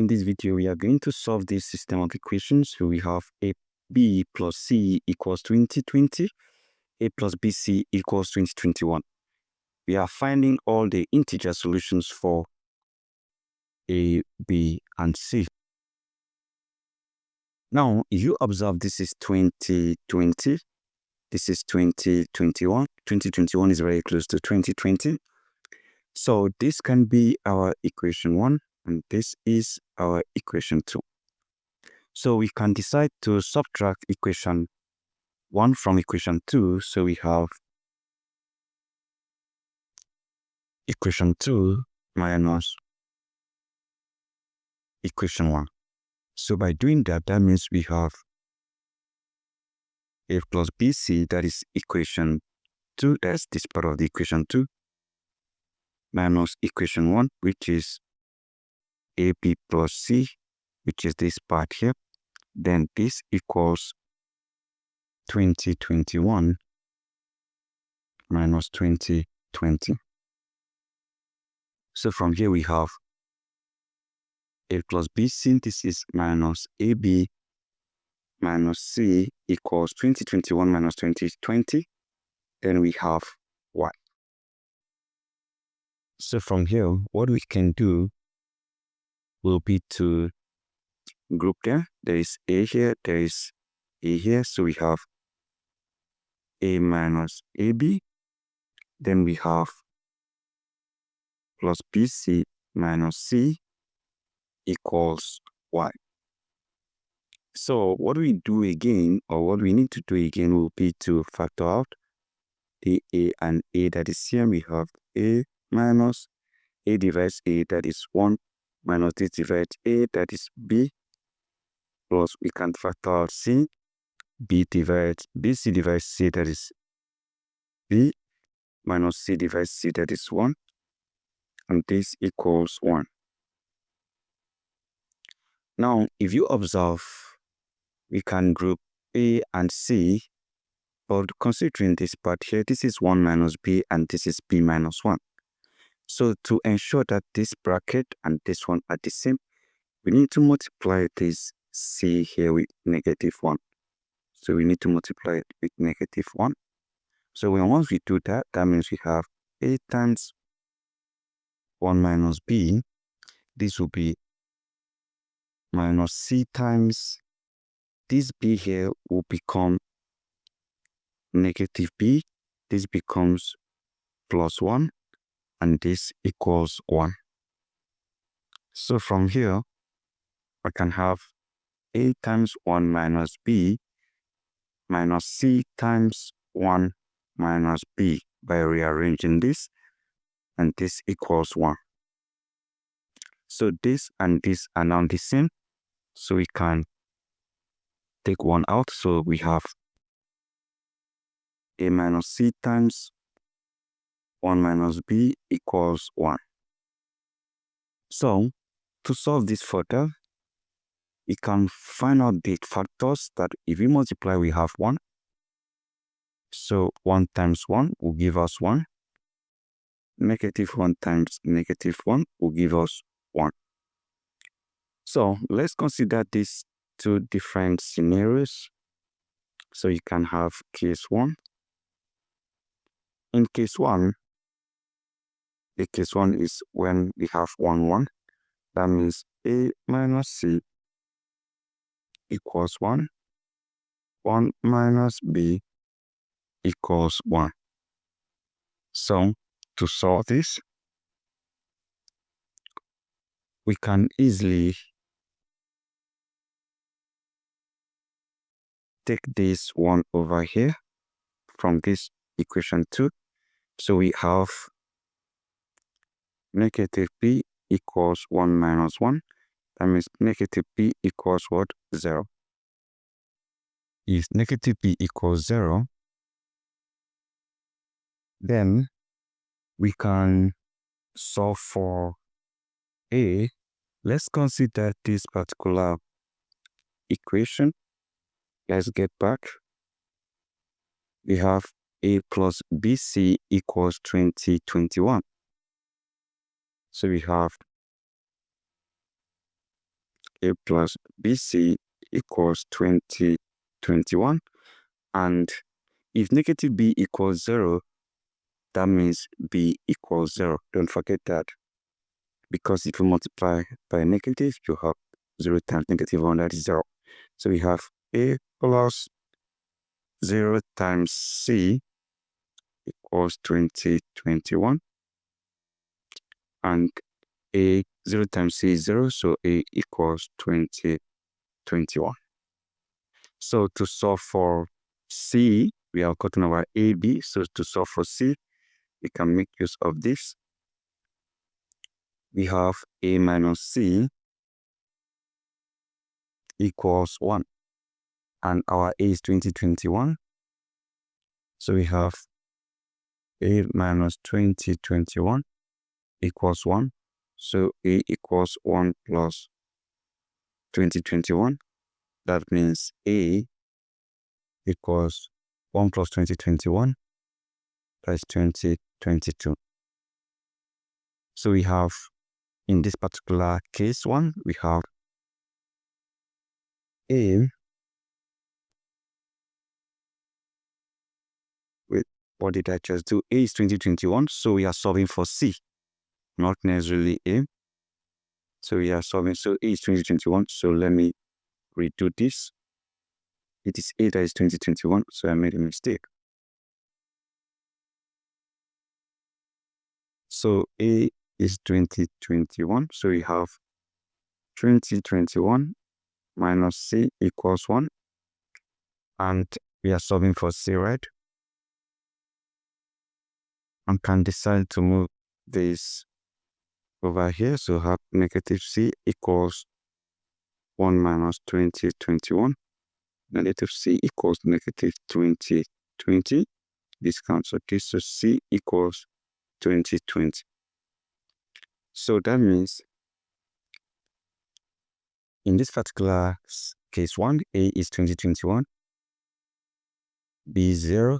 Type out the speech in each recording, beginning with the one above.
in this video, we are going to solve this system of equations. So we have AB plus C equals 2020, A plus BC equals 2021. We are finding all the integer solutions for A, B, and C. Now, if you observe, this is 2020, this is 2021. 2021 is very close to 2020. So this can be our equation 1, and this is our equation 2. So we can decide to subtract equation 1 from equation 2. So we have equation 2 minus equation 1. So by doing that, that means we have A plus BC, that is equation 2, that's this part of the equation 2, minus equation 1, which is AB plus C, which is this part here. Then this equals 2021 minus 2020. So from here we have A plus BC, this is minus AB minus C equals 2021 minus 2020. Then we have Y. So from here, what we can do will be to group them. There is A here, there is A here. So we have A minus AB. Then we have plus BC minus C equals Y. So what we do again, or what we need to do again, will be to factor out the A and A that is here. We have A minus A divides A, that is 1, minus this divides A, that is B, plus we can factor out C. B divides BC divides C, that is B, minus C divides C, that is 1, and this equals 1. Now, if you observe, we can group A and C, but considering this part here, this is 1 minus B and this is B minus 1. So to ensure that this bracket and this one are the same, we need to multiply this C here with negative 1. So we need to multiply it with negative 1. So once we do that, that means we have A times 1 minus B. This will be minus C times this B here will become negative B. This becomes plus 1. And this equals 1. So from here, I can have A times 1 minus B minus C times 1 minus B by rearranging this, and this equals 1. So this and this are now the same, so we can take 1 out. So we have A minus C times 1 minus B equals 1. So to solve this further, we can find out the factors that if we multiply, we have 1. So 1 times 1 will give us 1. Negative 1 times negative 1 will give us 1. So let's consider these two different scenarios. So you can have case 1. In case 1, the case 1 is when we have 1, 1. That means A minus C equals 1. 1 minus B equals 1. So to solve this, we can easily take this 1 over here from this equation 2. So we have negative B equals 1 minus 1. That means negative B equals what? 0. If negative B equals 0, then we can solve for A. Let's consider this particular equation. Let's get back. We have A plus BC equals 2021. So we have A plus BC equals 2021. And if negative B equals 0, that means B equals 0. Don't forget that. Because if you multiply by negative, you have 0 times negative 1, that is 0. So we have A plus 0 times C equals 2021. And A 0 times C is 0, so A equals 2021. So to solve for C, we are cutting our AB. So to solve for C, we can make use of this. We have A minus C equals 1. And our A is 2021. So we have A minus 2021 equals 1. So A equals 1 plus 2021. That means A equals 1 plus 2021. That is 2022. So we have, in this particular case one, we have A with, what did I just do? A is 2021, so we are solving for C, not necessarily A. So we are solving, so A is 2021, so let me redo this. It is A that is 2021, so I made a mistake. So A is 2021, so we have 2021 minus C equals 1. And we are solving for C, right? And can decide to move this over here. So have negative C equals 1 minus 2021. Negative C equals negative 2020. This cancels. Okay, so C equals 2020. So that means in this particular case 1, A is 2021, B is 0,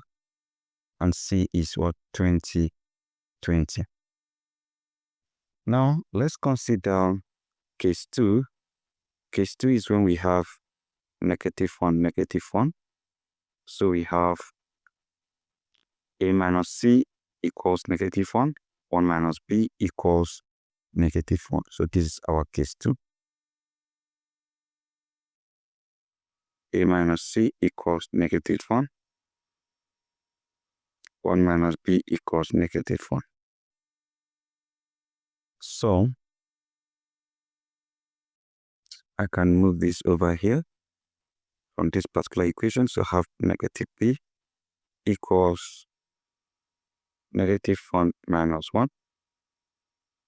and C is what? 2020. Now let's consider case 2. Case 2 is when we have negative 1, negative 1. So we have A minus C equals negative 1. 1 minus B equals negative 1. So this is our case 2. A minus C equals negative 1. 1 minus B equals negative 1. So I can move this over here from this particular equation. So have negative B equals negative 1 minus 1.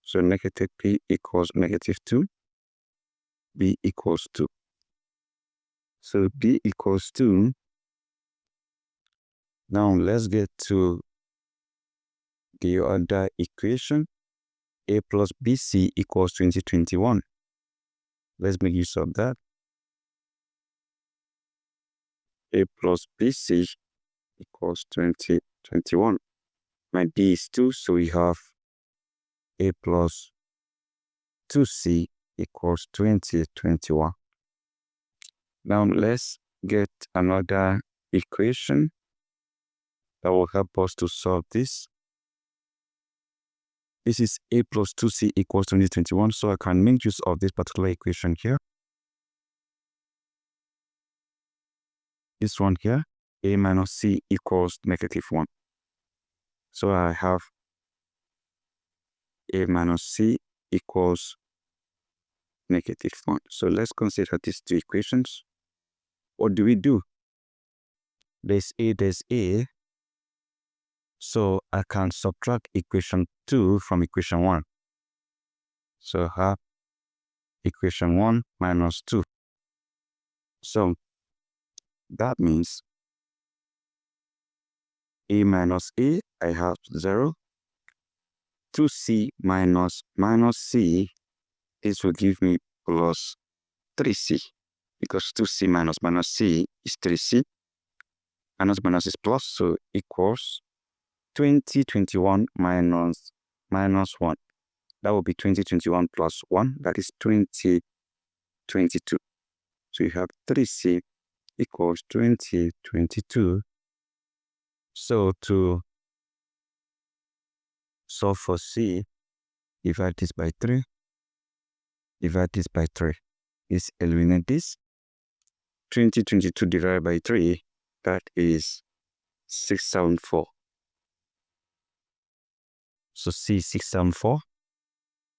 So negative B equals negative 2. B equals 2. So B equals 2. Now let's get to the other equation. A plus BC equals 2021. Let's make use of that. A plus BC equals 2021. My B is 2, so we have A plus 2C equals 2021. Now let's get another equation that will help us to solve this. This is A plus 2C equals 2021, so I can make use of this particular equation here. This one here, A minus C equals negative 1. So I have A minus C equals negative 1. So let's consider these two equations. What do we do? There's A. So I can subtract equation 2 from equation 1. So I have equation 1 minus 2. So that means A minus A, I have 0. 2C minus C, this will give me plus 3C. Because 2C minus C is 3C. Minus is plus, so equals 2021 minus 1. That will be 2021 plus 1. That is 2021. 22. So you have 3C equals 22. So to solve for C, divide this by 3, divide this by 3. Let's eliminate this. 22 divided by 3, that is 674. So C is 674.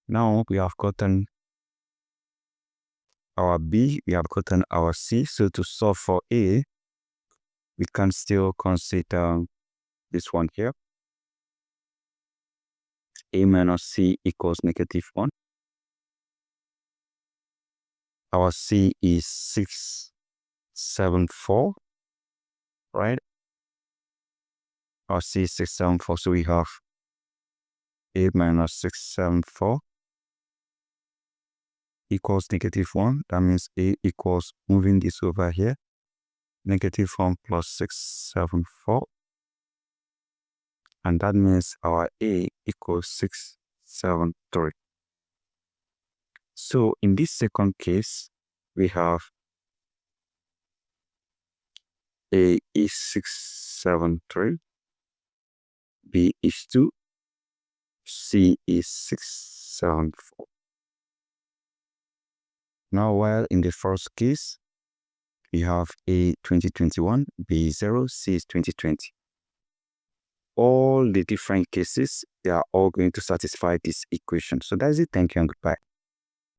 Now we have gotten our B, we have gotten our C. So to solve for A, we can still consider this one here. A minus C equals -1. Our C is 674, right? Our C is 674, so we have A minus 674 equals -1. That means A equals, moving this over here, -1 plus 674. And that means our A equals 673. So in this second case, we have A is 673, B is 2, C is 674. Now, while in the first case, we have A 2021, B is 0, C is 2020. All the different cases, they are all going to satisfy this equation. So that's it. Thank you and goodbye.